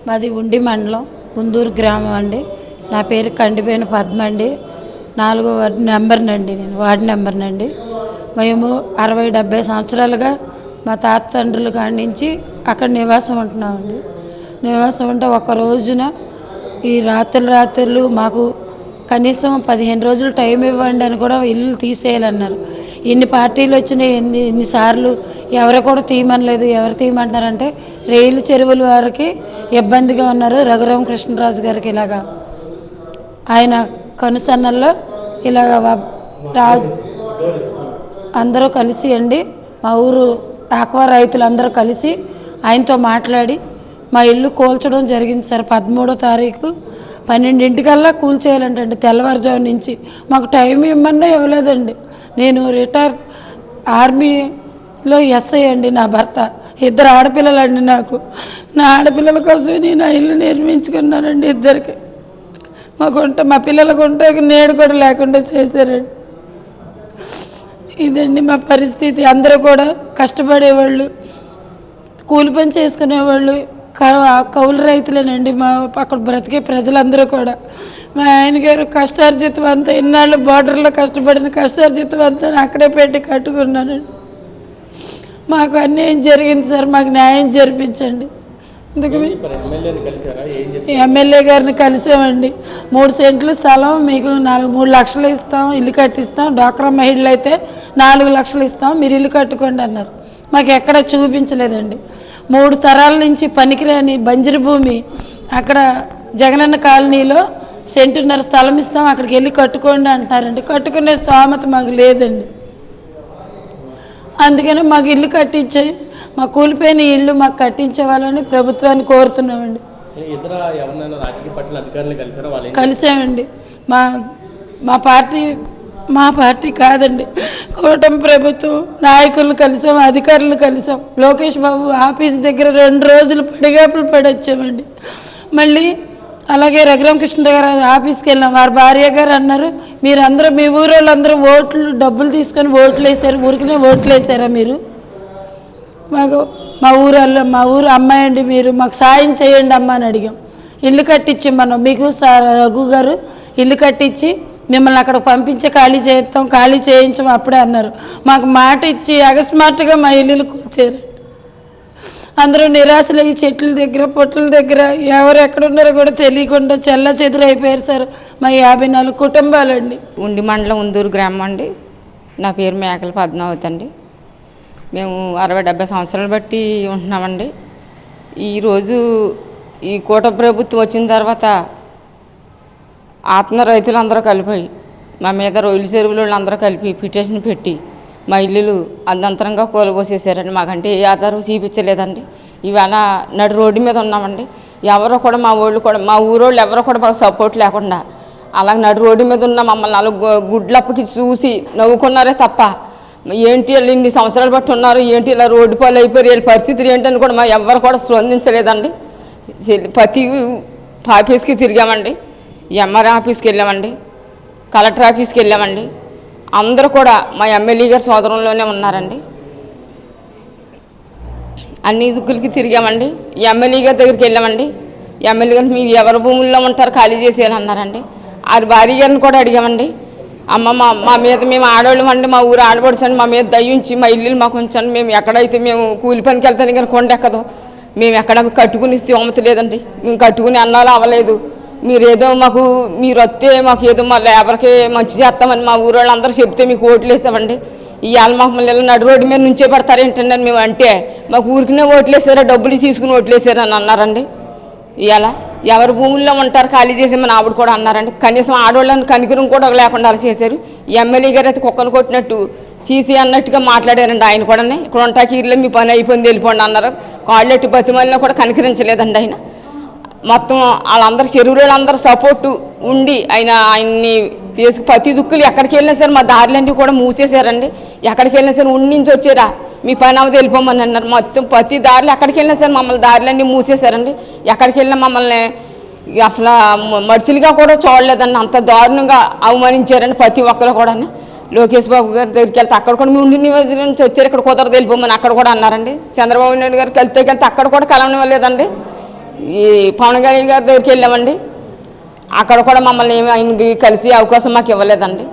మాది ఉండి మండలం ఉందూరు గ్రామం అండి. నా పేరు కండిపోయిన పద్మ అండి. 4వ వార్డు నెంబర్నండి. నేను వార్డు నెంబర్నండి. మేము 60-70 సంవత్సరాలుగా మా తాత తండ్రుల కాడి నుంచి అక్కడ నివాసం ఉంటున్నామండి. నివాసం ఉంటే ఒక రోజున ఈ రాత్రులు మాకు కనీసం 15 రోజులు టైం ఇవ్వండి అని కూడా ఇల్లు తీసేయాలన్నారు. ఇన్ని పార్టీలు వచ్చినాయి, ఎన్నిసార్లు ఎవరు కూడా తీయమనలేదు. ఎవరు తీయమంటున్నారంటే రైలు చెరువుల వారికి ఇబ్బందిగా ఉన్నారు. రఘురామకృష్ణరాజు గారికి ఇలాగా ఆయన కనుసన్నల్లో ఇలాగ రాజు అందరూ కలిసి అండి, మా ఊరు ఆక్వా రైతులు అందరూ కలిసి ఆయనతో మాట్లాడి మా ఇల్లు కూల్చడం జరిగింది సార్. 13వ తారీఖు 12 కూల్చేయాలంటండి. తెల్లవారుజాము నుంచి మాకు టైం ఇవ్వమన్నా ఇవ్వలేదండి. నేను రిటైర్ ఆర్మీలో ఎస్ఐ అండి. నా భర్త 2 ఆడపిల్లలండి. నాకు నా ఆడపిల్లల కోసం నేను ఆ ఇల్లు నిర్మించుకున్నానండి. 2కి మా పిల్లలకు ఉంటే నేడు కూడా లేకుండా చేశారండి. ఇదండి మా పరిస్థితి. అందరూ కూడా కష్టపడేవాళ్ళు, కూలి పని చేసుకునేవాళ్ళు, కౌలు రైతులేనండి. మా అక్కడ బ్రతికే ప్రజలందరూ కూడా మా ఆయన గారు కష్టార్జితం అంతా ఇన్నాళ్ళు బార్డర్లో కష్టపడిన కష్టార్జితం అంతా అక్కడే పెట్టి కట్టుకున్నానండి. మాకు అన్యాయం జరిగింది సార్, మాకు న్యాయం జరిపించండి. అందుకు ఎమ్మెల్యే గారిని కలిసామండి. 3 సెంట్లు స్థలం మీకు 3 లక్షలు ఇస్తాం, ఇల్లు కట్టిస్తాం. డ్వాక్రా మహిళలు అయితే 4 లక్షలు ఇస్తాం, మీరు ఇల్లు కట్టుకోండి అన్నారు. మాకు ఎక్కడ చూపించలేదండి. 3 తరాల నుంచి పనికిరాని బంజరు భూమి అక్కడ జగనన్న కాలనీలో 1.5 సెంటు స్థలం ఇస్తాం, అక్కడికి వెళ్ళి కట్టుకోండి అంటారండి. కట్టుకునే స్తోమత మాకు లేదండి. అందుకని మాకు ఇల్లు కట్టించే, మా కూలిపోయిన ఇల్లు మాకు కట్టించేవాళ్ళని ప్రభుత్వాన్ని కోరుతున్నామండి. కలిసామండి. మా పార్టీ కాదండి, కూటమి ప్రభుత్వం నాయకులను కలిసాం, అధికారులను కలిసాం. లోకేష్ బాబు ఆఫీస్ దగ్గర 2 రోజులు పడిగాపులు పడొచ్చామండి. మళ్ళీ అలాగే రఘురామకృష్ణరాజు ఆఫీస్కి వెళ్ళాం. వారి భార్య గారు అన్నారు, మీరందరూ మీ ఊరు వాళ్ళందరూ డబ్బులు తీసుకొని ఓట్లు వేసారు, ఊరికనే ఓట్లు వేసారా మీరు? మా ఊరు అమ్మాయి అండి, మీరు మాకు సాయం చేయండి అమ్మ అని అడిగాం. ఇల్లు కట్టించి మీకు రఘు గారు ఇల్లు కట్టించి మిమ్మల్ని అక్కడ పంపించి ఖాళీ చేయించాం అప్పుడే అన్నారు. మాకు మాట ఇచ్చి అకస్మాత్తుగా మా ఇల్లులు కూల్చారు. అందరూ నిరాశలు ఈ చెట్ల దగ్గర పొట్ల దగ్గర ఎవరు ఎక్కడున్నారో కూడా తెలియకుండా చెల్ల చెదురు అయిపోయారు సార్. మా 54 కుటుంబాలండి. ఉండి మండలం ఉందూరు గ్రామం అండి. నా పేరు మేకల పద్మావతి అండి. మేము 60-70 సంవత్సరాలు బట్టి ఉంటున్నామండి. ఈరోజు ఈ కూటమి ప్రభుత్వం వచ్చిన తర్వాత ఆత్మ రైతులందరూ కలిపి మా మీద రొయ్యల చెరువులు అందరూ కలిపి పిటిషన్ పెట్టి మా ఇల్లులు అందంతరంగా కూలబోసేసారండి. మాకంటే ఏ ఆధారం చూపించలేదండి. ఇవాళ నడు రోడ్డు మీద ఉన్నామండి. ఎవరో కూడా మా ఊరోళ్ళు ఎవరో కూడా మాకు సపోర్ట్ లేకుండా అలాగే నడు రోడ్డు మీద ఉన్న మమ్మల్ని 4 గుడ్లప్పకి చూసి నవ్వుకున్నారే తప్ప ఏంటి వాళ్ళు ఇన్ని సంవత్సరాలు బట్టి ఉన్నారు, ఏంటి ఇలా రోడ్డు పాలు అయిపోయారు, వీళ్ళ పరిస్థితులు ఏంటని కూడా మా ఎవరు కూడా స్పందించలేదండి. ప్రతి ఆఫీస్కి తిరిగామండి. ఎంఆర్ఓ ఆఫీస్కి వెళ్ళామండి, కలెక్టర్ ఆఫీస్కి వెళ్ళామండి. అందరూ కూడా మా ఎమ్మెల్యే గారి సోదరంలోనే ఉన్నారండి. అన్ని దిక్కులకి తిరిగామండి. ఎమ్మెల్యే గారి దగ్గరికి వెళ్ళామండి. ఎమ్మెల్యే గారు మీరు ఎవరి భూముల్లో ఉంటారు ఖాళీ చేసేయాలి అన్నారండి. వారి భార్య గారిని కూడా అడిగామండి. అమ్మ మా మీద మేము ఆడవాళ్ళం అండి, మా ఊరు ఆడబడుసండి, మా మీద దయ్యుంచి మా ఇల్లు మాకు ఉంచండి. మేము ఎక్కడైతే మేము కూలి పనికి వెళ్తాను కానీ కొండ ఎక్కదు, మేము ఎక్కడ కట్టుకుని స్తోమత లేదండి, మేము కట్టుకుని అన్నాలు అవ్వలేదు. మీరేదో మీరు వస్తే మాకు ఏదో మా లేబర్కి మంచి చేస్తామని మా ఊరు వాళ్ళందరూ చెప్తే మీకు ఓట్లు వేసామండి. ఇవాళ మాకు మళ్ళీ నడు రోడ్డు మీద నుంచే పెడతారేంటండి అని మేము అంటే మాకు ఊరికినే ఓట్లు వేసారా, డబ్బులు తీసుకుని ఓట్లు వేసారా అని అన్నారండి. ఇవాళ ఎవరి భూముల్లో ఉంటారు ఖాళీ చేసామని ఆవిడ కూడా అన్నారండి. కనీసం ఆడవాళ్ళని కనికరం కూడా లేకుండా అలా చేశారు. ఎమ్మెల్యే గారు అయితే కుక్కను కొట్టినట్టు చీసి అన్నట్టుగా మాట్లాడారండి. ఆయన కూడా ఇక్కడ ఉంటాకి ఇల్లు మీ పని అయిపోయింది వెళ్ళిపోండి అన్నారు. కాళ్ళెట్టి బతిమల్ని కూడా కనికరించలేదండి ఆయన. మొత్తం వాళ్ళందరూ చెరువులందరూ సపోర్టు ఉండి ఆయన్ని చేసి ప్రతి దుక్కులు ఎక్కడికి వెళ్ళినా సరే మా దారులన్నీ కూడా మూసేశారండి. ఎక్కడికి వెళ్ళినా సరే ఉండించి వచ్చారా మీ పని అవది వెళ్ళిపోమని అన్నారు. మొత్తం ప్రతి దారిలో ఎక్కడికి వెళ్ళినా సరే మమ్మల్ని దారులన్నీ మూసేశారండి. ఎక్కడికి వెళ్ళినా మమ్మల్ని అసలు మనుషులుగా కూడా చూడలేదండి. అంత దారుణంగా అవమానించారండి ప్రతి ఒక్కరు కూడా. లోకేష్ బాబు గారి దగ్గరికి వెళ్తే అక్కడ కూడా మేము ఉండి నియోజకవర్గం నుంచి వచ్చారు, ఇక్కడ కుదరదు వెళ్ళిపోమని అక్కడ కూడా అన్నారండి. చంద్రబాబు నాయుడు గారికి వెళ్తే అక్కడ కూడా కలవనివ్వలేదండి. ఈ పవన్ కళ్యాణ్ గారి దగ్గరికి వెళ్ళామండి. అక్కడ కూడా మమ్మల్ని ఏమి ఆయనకి కలిసి అవకాశం మాకు ఇవ్వలేదండి.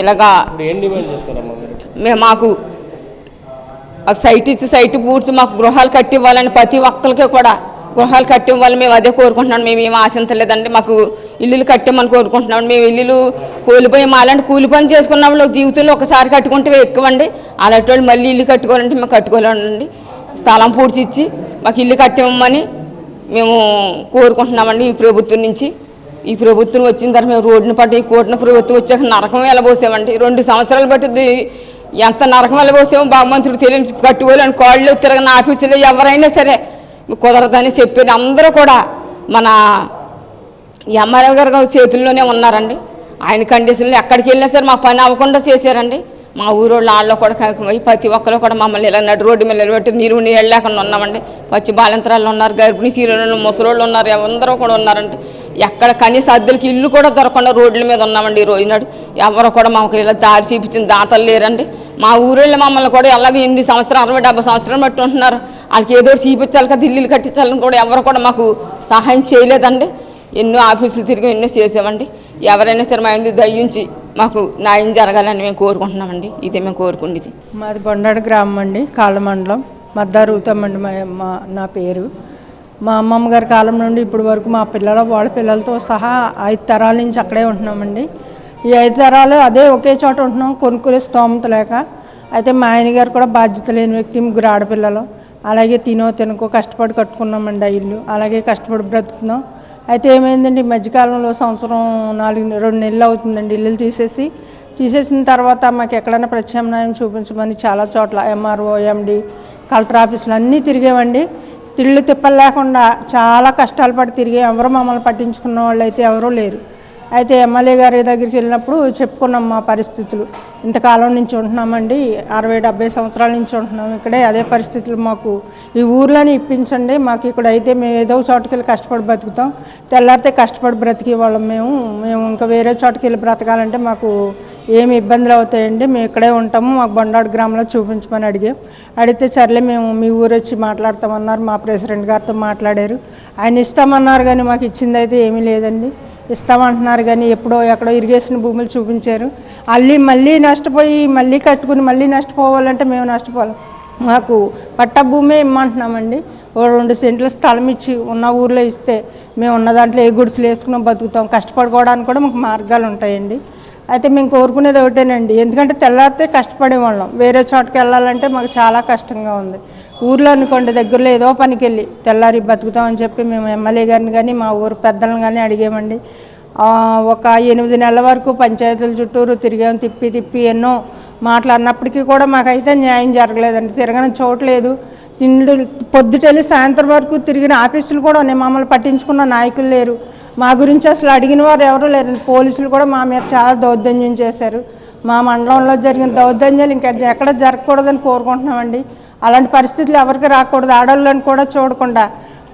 ఇలాగా మాకు సైట్ ఇచ్చి సైట్ పూర్తి మాకు గృహాలు కట్టివ్వాలని ప్రతి ఒక్కరికి కూడా గృహాలు కట్టివ్వాలి. మేము అదే కోరుకుంటున్నాం. మేము ఏమి ఆశించలేదండి. మాకు ఇల్లులు కట్టామని కోరుకుంటున్నాం. మేము ఇల్లులు కూలిపోయి అలాంటి కూలి పని చేసుకున్న వాళ్ళు జీవితంలో ఒకసారి కట్టుకుంటే ఎక్కువండి. అలాంటి వాళ్ళు మళ్ళీ ఇల్లు కట్టుకోవాలంటే మేము కట్టుకోలేమండి. స్థలం పూడ్చి ఇచ్చి మాకు ఇల్లు కట్టివ్వమని మేము కోరుకుంటున్నామండి. ఈ ప్రభుత్వం నుంచి ఈ ప్రభుత్వం వచ్చిన తర్వాత మేము రోడ్డుని పట్టి ఈ కూటమి ప్రభుత్వం వచ్చాక నరకం వెళ్ళబోసామండి. 2 సంవత్సరాలు బట్టి ఎంత నరకం వెళ్ళబోసామో భగవంతుడికి తెలియని కట్టుకోలేని కాళ్ళు తిరగని ఆఫీసులో ఎవరైనా సరే కుదరదని చెప్పేది అందరూ కూడా మన ఎంఆర్ఓ గారు చేతుల్లోనే ఉన్నారండి. ఆయన కండిషన్లో ఎక్కడికి వెళ్ళినా సరే మా పని అవ్వకుండా చేశారండి. మా ఊరోళ్ళు వాళ్ళు కూడా ప్రతి ఒక్కరు కూడా మమ్మల్ని ఇలా నడు రోడ్డు మీద నిలబెట్టి నీళ్ళు లేకుండా ఉన్నామండి. పచ్చి బాలింతరాలు ఉన్నారు, గర్భిణీ సీరియళ్ళు, ముసలోళ్ళు ఉన్నారు, అందరూ కూడా ఉన్నారండి. ఎక్కడ కనీస అద్దెలకి ఇల్లు కూడా దొరకకుండా రోడ్ల మీద ఉన్నామండి. ఈ రోజు నాడు ఎవరు కూడా మాకు ఇలా దారి చూపించిన దాతలు లేరండి. మా ఊరోళ్ళు మమ్మల్ని కూడా ఎలాగో 8 సంవత్సరాలు 60-70 సంవత్సరాలు బట్టి ఉంటున్నారు. వాళ్ళకి ఏదో చూపించాలి కదా, ఇల్లులు కట్టించాలని కూడా ఎవరు కూడా మాకు సహాయం చేయలేదండి. ఎన్నో ఆఫీసులు తిరిగి ఎన్నో చేసామండి. ఎవరైనా సరే మా ఇంటికి దయ్యుంచి మాకు న్యాయం జరగాలని మేము కోరుకుంటున్నామండి. ఇదే మేము కోరుకుండేది. మాది బొండాడు గ్రామం అండి, కాళ్ళ మండలం, మద్దారుతామండి. నా పేరు. మా అమ్మమ్మ గారి కాలం నుండి ఇప్పటి వరకు మా వాళ్ళ పిల్లలతో సహా 5 తరాల నుంచి అక్కడే ఉంటున్నామండి. ఈ 5 తరాలు అదే ఒకే చోట ఉంటున్నాం, కొనుక్కునే స్తోమత లేక. అయితే మా ఆయన గారు కూడా బాధ్యత లేని వ్యక్తి, 3 ఆడపిల్లలు. అలాగే తినకో కష్టపడి కట్టుకున్నామండి ఆ ఇల్లు. అలాగే కష్టపడి బ్రతుకుతున్నాం. అయితే ఏమైందండి, ఈ మధ్యకాలంలో సంవత్సరం 2 నెలలు అవుతుందండి ఇల్లులు తీసేసిన తర్వాత మాకు ఎక్కడైనా ప్రత్యామ్నాయం చూపించమని చాలా చోట్ల ఎంఆర్ఓ, ఎండి, కలెక్టర్ ఆఫీసులు అన్నీ తిరిగామండి. తిళ్ళు తిప్పలు లేకుండా చాలా కష్టాలు పడి తిరిగి ఎవరు మమ్మల్ని పట్టించుకున్న వాళ్ళు అయితే ఎవరూ లేరు. అయితే ఎమ్మెల్యే గారి దగ్గరికి వెళ్ళినప్పుడు చెప్పుకున్నాం మా పరిస్థితులు. ఇంతకాలం నుంచి ఉంటున్నామండి, 60-70 సంవత్సరాల నుంచి ఉంటున్నాం ఇక్కడే. అదే పరిస్థితులు మాకు ఈ ఊర్లోనే ఇప్పించండి, మాకు ఇక్కడ అయితే మేము ఏదో చోటుకి వెళ్ళి కష్టపడి బతుకుతాం, తెల్లారితే కష్టపడి బ్రతికే వాళ్ళం మేము ఇంకా వేరే చోటుకి వెళ్ళి బ్రతకాలంటే మాకు ఏమి ఇబ్బందులు అవుతాయండి, మేము ఇక్కడే ఉంటాము, మాకు బొండాడు గ్రామంలో చూపించమని అడిగితే సర్లే మేము మీ ఊరు వచ్చి మాట్లాడతామన్నారు. మా ప్రెసిడెంట్ గారితో మాట్లాడారు. ఆయన ఇస్తామన్నారు కానీ మాకు ఇచ్చింది అయితే ఏమీ లేదండి. ఇస్తామంటున్నారు కానీ ఎక్కడో ఇరిగేషన్ భూములు చూపించారు. మళ్ళీ నష్టపోయి మళ్ళీ కట్టుకుని మళ్ళీ నష్టపోవాలంటే మేము నష్టపోవాలి. మాకు పట్టా భూమే ఇమ్మంటున్నామండి. 2 సెంట్ల స్థలం ఇచ్చి ఉన్న ఊర్లో ఇస్తే మేము ఉన్న దాంట్లో ఏ గుడిసెలు వేసుకున్నాం బతుకుతాం. కష్టపడుకోవడానికి కూడా మాకు మార్గాలు ఉంటాయండి. అయితే మేము కోరుకునేది ఒకటేనండి, ఎందుకంటే తెల్లారితే కష్టపడేవాళ్ళం, వేరే చోటుకి వెళ్ళాలంటే మాకు చాలా కష్టంగా ఉంది. ఊర్లో అనుకోండి దగ్గరలో ఏదో పనికి వెళ్ళి తెల్లారి బతుకుతామని చెప్పి మేము ఎమ్మెల్యే గారిని కానీ మా ఊరు పెద్దలను కానీ అడిగామండి. ఒక 8 నెలల వరకు పంచాయతీల చుట్టూరు తిరిగాం, తిప్పి ఎన్నో మాట్లాడినప్పటికీ కూడా మాకైతే న్యాయం జరగలేదండి. తిరగని చోట్లేదు, తిండి పొద్దుటెళ్ళి సాయంత్రం వరకు తిరిగిన ఆఫీసులు కూడా ఉన్నాయి, మమ్మల్ని పట్టించుకున్న నాయకులు లేరు. మా గురించి అసలు అడిగిన వారు ఎవరూ లేరు. పోలీసులు కూడా మా మీద చాలా దౌర్జన్యం చేశారు. మా మండలంలో జరిగిన దౌర్జన్యాలు ఇంకా ఎక్కడ జరగకూడదని కోరుకుంటున్నామండి. అలాంటి పరిస్థితులు ఎవరికి రాకూడదు. ఆడవాళ్ళని కూడా చూడకుండా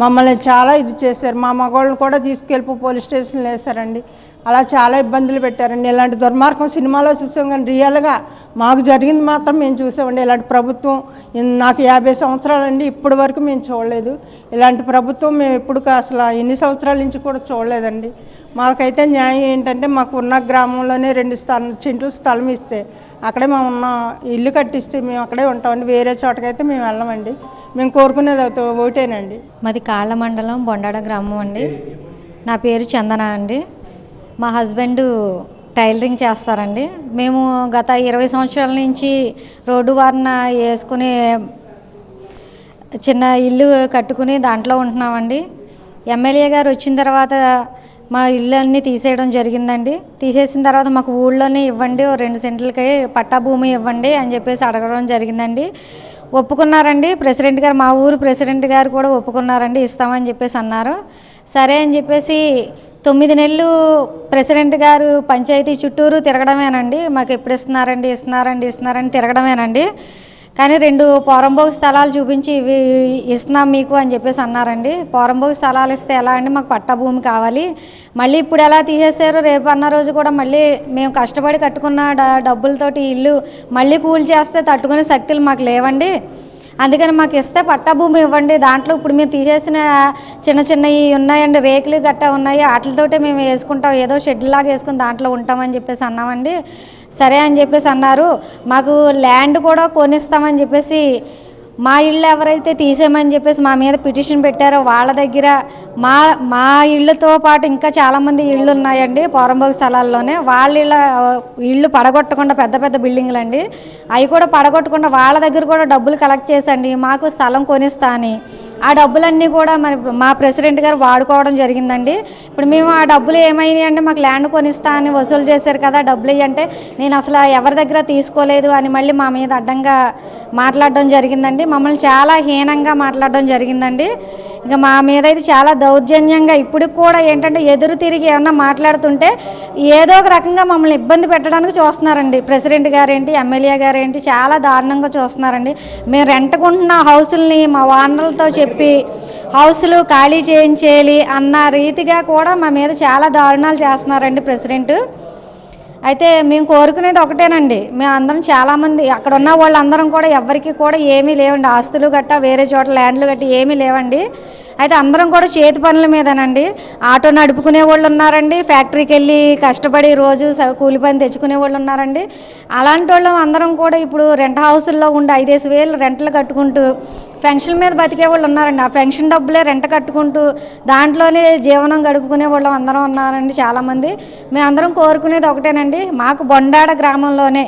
మమ్మల్ని చాలా ఇది చేశారు. మా మగవాళ్ళని కూడా తీసుకెళ్ళి పోలీస్ స్టేషన్లో వేశారండి. అలా చాలా ఇబ్బందులు పెట్టారండి. ఇలాంటి దుర్మార్గం సినిమాలో చూసాం కానీ రియల్గా మాకు జరిగింది మాత్రం మేము చూసామండి. ఇలాంటి ప్రభుత్వం నాకు 50 సంవత్సరాలండి, ఇప్పటి వరకు మేము చూడలేదు. ఇలాంటి ప్రభుత్వం మేము ఎప్పుడు అసలు ఎన్ని సంవత్సరాల నుంచి కూడా చూడలేదండి. మాకైతే న్యాయం ఏంటంటే మాకు ఉన్న గ్రామంలోనే 2 సెంట్లు స్థలం ఇస్తే అక్కడే మేము ఉన్న ఇల్లు కట్టిస్తే మేము అక్కడే ఉంటామండి, వేరే చోటకైతే మేము వెళ్ళమండి. మేము కోరుకునేది ఒకటేనండి. మాది కాళ్ళ మండలం, బొండాడ గ్రామం అండి. నా పేరు చందన అండి. మా హస్బెండ్ టైలరింగ్ చేస్తారండి. మేము గత 20 సంవత్సరాల నుంచి రోడ్డు వారిన వేసుకుని చిన్న ఇల్లు కట్టుకుని దాంట్లో ఉంటున్నామండి. ఎమ్మెల్యే గారు వచ్చిన తర్వాత మా ఇల్లు అన్నీ తీసేయడం జరిగిందండి. తీసేసిన తర్వాత మాకు ఊళ్ళోనే ఇవ్వండి, 2 సెంట్లకి పట్టా భూమి ఇవ్వండి అని చెప్పేసి అడగడం జరిగిందండి. ఒప్పుకున్నారండి ప్రెసిడెంట్ గారు, మా ఊరు ప్రెసిడెంట్ గారు కూడా ఒప్పుకున్నారండి, ఇస్తామని చెప్పేసి అన్నారు. సరే అని చెప్పేసి 9 నెలలు ప్రెసిడెంట్ గారు పంచాయతీ చుట్టూరు తిరగడమేనండి. మాకు ఎప్పుడు ఇస్తున్నారని తిరగడమేనండి. కానీ 2 పోరంబోగు స్థలాలు చూపించి ఇవి ఇస్తున్నాం మీకు అని చెప్పేసి అన్నారండి. పోరంబోగు స్థలాలు ఇస్తే ఎలా అండి, మాకు పట్టా భూమి కావాలి. మళ్ళీ ఇప్పుడు ఎలా తీసేశారు, రేపు అన్న రోజు కూడా మళ్ళీ మేము కష్టపడి కట్టుకున్న డబ్బులతోటి ఇల్లు మళ్ళీ కూల్ చేస్తే తట్టుకునే శక్తులు మాకు లేవండి. అందుకని మాకు ఇస్తే పట్టా భూమి ఇవ్వండి, దాంట్లో ఇప్పుడు మీరు తీసేసిన చిన్న చిన్నవి ఉన్నాయండి, రేకులు గట్టా ఉన్నాయి, వాటితోటే మేము వేసుకుంటాం, ఏదో షెడ్ లాగా వేసుకుని దాంట్లో ఉంటామని చెప్పేసి అన్నామండి. సరే అని చెప్పేసి అన్నారు. మాకు ల్యాండ్ కూడా కొనిస్తామని చెప్పేసి మా ఇళ్ళు ఎవరైతే తీసేయమని చెప్పేసి మా మీద పిటిషన్ పెట్టారో వాళ్ళ దగ్గర మా ఇళ్ళతో పాటు ఇంకా చాలామంది ఇళ్ళు ఉన్నాయండి పోరంబోగు స్థలాల్లోనే. వాళ్ళ ఇళ్ళు పడగొట్టకుండా పెద్ద పెద్ద బిల్డింగ్లు అండి, అవి కూడా పడగొట్టకుండా వాళ్ళ దగ్గర కూడా డబ్బులు కలెక్ట్ చేసండి మాకు స్థలం కొనిస్తా అని ఆ డబ్బులన్నీ కూడా మరి మా ప్రెసిడెంట్ గారు వాడుకోవడం జరిగిందండి. ఇప్పుడు మేము ఆ డబ్బులు ఏమైనాయి అంటే మాకు ల్యాండ్ కొనిస్తా అని వసూలు చేశారు కదా, డబ్బులు ఇవ్వంటే నేను అసలు ఎవరి దగ్గర తీసుకోలేదు అని మళ్ళీ మా మీద అడ్డంగా మాట్లాడడం జరిగిందండి. మమ్మల్ని చాలా హీనంగా మాట్లాడడం జరిగిందండి. ఇంకా మా మీద అయితే చాలా దౌర్జన్యంగా ఇప్పటికి కూడా ఏంటంటే ఎదురు తిరిగి ఏమన్నా మాట్లాడుతుంటే ఏదో ఒక రకంగా మమ్మల్ని ఇబ్బంది పెట్టడానికి చూస్తున్నారండి. ప్రెసిడెంట్ గారేంటి, ఎమ్మెల్యే గారేంటి, చాలా దారుణంగా చూస్తున్నారండి. మేము రెంట్కుంటున్న హౌసుల్ని మా ఓనర్లతో చెప్పి హౌసులు ఖాళీ చేయించేయాలి అన్న రీతిగా కూడా మా మీద చాలా దారుణాలు చేస్తున్నారండి ప్రెసిడెంట్. అయితే మేము కోరుకునేది ఒకటేనండి, మేము అందరం చాలామంది అక్కడ ఉన్న వాళ్ళందరం కూడా ఎవరికి కూడా ఏమీ లేవండి, ఆస్తులు గట్టా వేరే చోట ల్యాండ్లు గట్టి ఏమీ లేవండి. అయితే అందరం కూడా చేతి పనుల మీదనండి, ఆటో నడుపుకునే వాళ్ళు ఉన్నారండి, ఫ్యాక్టరీకి వెళ్ళి కష్టపడి రోజు కూలి పని తెచ్చుకునే వాళ్ళు ఉన్నారండి. అలాంటి వాళ్ళు అందరం కూడా ఇప్పుడు రెంట్ హౌసుల్లో ఉండి 5,000 రెంట్లు కట్టుకుంటూ పెన్షన్ మీద బతికే వాళ్ళు ఉన్నారండి. ఆ పెన్షన్ డబ్బులే రెంట్ కట్టుకుంటూ దాంట్లోనే జీవనం గడుపుకునే వాళ్ళు అందరం ఉన్నారండి చాలామంది. మేమందరం కోరుకునేది ఒకటేనండి, మాకు బొండాడ గ్రామంలోనే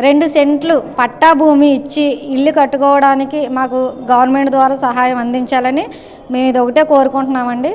2 సెంట్లు పట్టా భూమి ఇచ్చి ఇల్లు కట్టుకోవడానికి మాకు గవర్నమెంట్ ద్వారా సహాయం అందించాలని మేము ఇది ఒకటే కోరుకుంటున్నామండి.